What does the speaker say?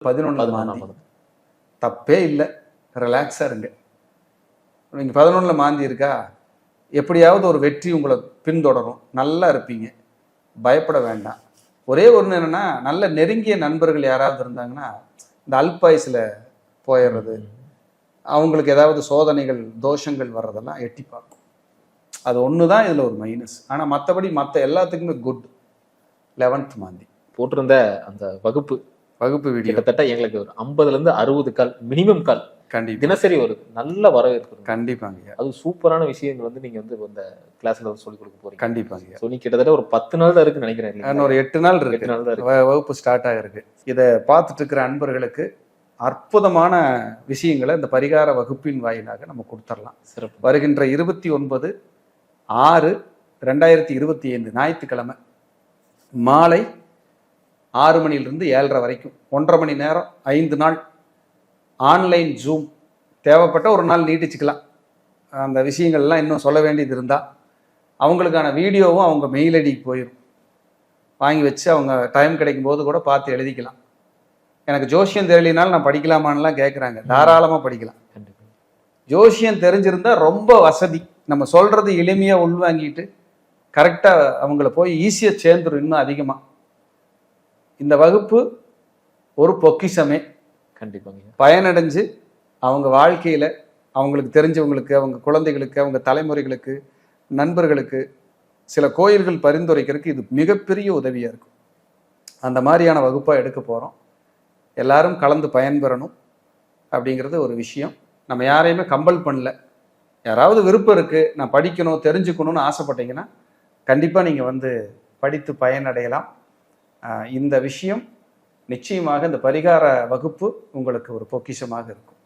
11 மாந்தி 11 தப்பே இல்லை, ரிலாக்ஸாக இருங்க. நீங்கள் 11 மாந்தி இருக்கா, எப்படியாவது ஒரு வெற்றி உங்களை பின்தொடரும், நல்லா இருப்பீங்க, பயப்பட வேண்டாம். ஒரே ஒன்று என்னென்னா, நல்ல நெருங்கிய நண்பர்கள் யாராவது இருந்தாங்கன்னா இந்த அல்பாயுசில் போயிடுறது, அவங்களுக்கு ஏதாவது சோதனைகள் தோஷங்கள் வர்றதெல்லாம் எட்டி பார்க்கும். அது ஒன்று தான் இதில் ஒரு மைனஸ். ஆனால் மற்றபடி மற்ற எல்லாத்துக்குமே குட். 11th மாந்தி போட்டிருந்த அந்த வகுப்பு வீடியோ கிட்டத்தட்ட எங்களுக்கு ஒரு 50லேருந்து 60 கால் மினிமம் கால் கண்டிப்பாக தினசரி ஒரு நல்ல வரவேற்பு. கண்டிப்பாங்க. அது சூப்பரான விஷயங்கள் வந்து நீங்க வந்து இந்த கிளாஸ்ல வந்து சொல்லிக் கொடுக்க போறீங்க. கண்டிப்பாங்க. ஸோ நீ கிட்டத்தட்ட ஒரு 10 நாள் தான் இருக்குன்னு நினைக்கிறேன். இன்னும் ஒரு 8 நாள் இருக்கு. 8 நாள் தான் இருக்கு. வகுப்பு ஸ்டார்ட் ஆகிருக்கு. இதை பார்த்துட்டு இருக்கிற அன்பர்களுக்கு அற்புதமான விஷயங்களை இந்த பரிகார வகுப்பின் வாயிலாக நம்ம கொடுத்துடலாம். சிறப்பு. வருகின்ற 29/6/2025 ஞாயிற்றுக்கிழமை மாலை 6 மணிலிருந்து 7:30 வரைக்கும் 1.5 மணி நேரம் 5 நாள் ஆன்லைன் ஜூம். தேவைப்பட்ட ஒரு நாள் நீட்டிச்சுக்கலாம். அந்த விஷயங்கள்லாம் இன்னும் சொல்ல வேண்டியது இருந்தால் அவங்களுக்கான வீடியோவும் அவங்க மெயில் ஐடிக்கு போயிடும். வாங்கி வச்சு அவங்க டைம் கிடைக்கும் போது கூட பார்த்து எழுதிக்கலாம். எனக்கு ஜோசியம் தெரியலினாலும் நான் படிக்கலாமான்லாம் கேட்குறாங்க. தாராளமாக படிக்கலாம். ஜோசியம் தெரிஞ்சிருந்தால் ரொம்ப வசதி. நம்ம சொல்கிறது எளிமையாக உள்வாங்கிட்டு கரெக்டாக அவங்கள போய் ஈஸியாக சேர்ந்துடும். இன்னும் அதிகமாக இந்த வகுப்பு ஒரு பொக்கிஷமே. கண்டிப்பாங்க. பயனடைஞ்சு அவங்க வாழ்க்கையில் அவங்களுக்கு தெரிஞ்சவங்களுக்கு, அவங்க குழந்தைகளுக்கு, அவங்க தலைமுறைகளுக்கு, நண்பர்களுக்கு சில கோயில்கள் பரிந்துரைக்கிறதுக்கு இது மிகப்பெரிய உதவியாக இருக்கும். அந்த மாதிரியான வகுப்பாக எடுக்க போகிறோம். எல்லாரும் கலந்து பயன்பெறணும் அப்படிங்கிறது ஒரு விஷயம். நம்ம யாரையுமே கம்பல் பண்ணல. யாராவது விருப்பம் இருக்குது, நான் படிக்கணும் தெரிஞ்சுக்கணும்னு ஆசைப்பட்டீங்கன்னா கண்டிப்பாக நீங்கள் வந்து படித்து பயனடையலாம். இந்த விஷயம் நிச்சயமாக இந்த பரிகார வகுப்பு உங்களுக்கு ஒரு பொக்கிஷமாக இருக்கும்.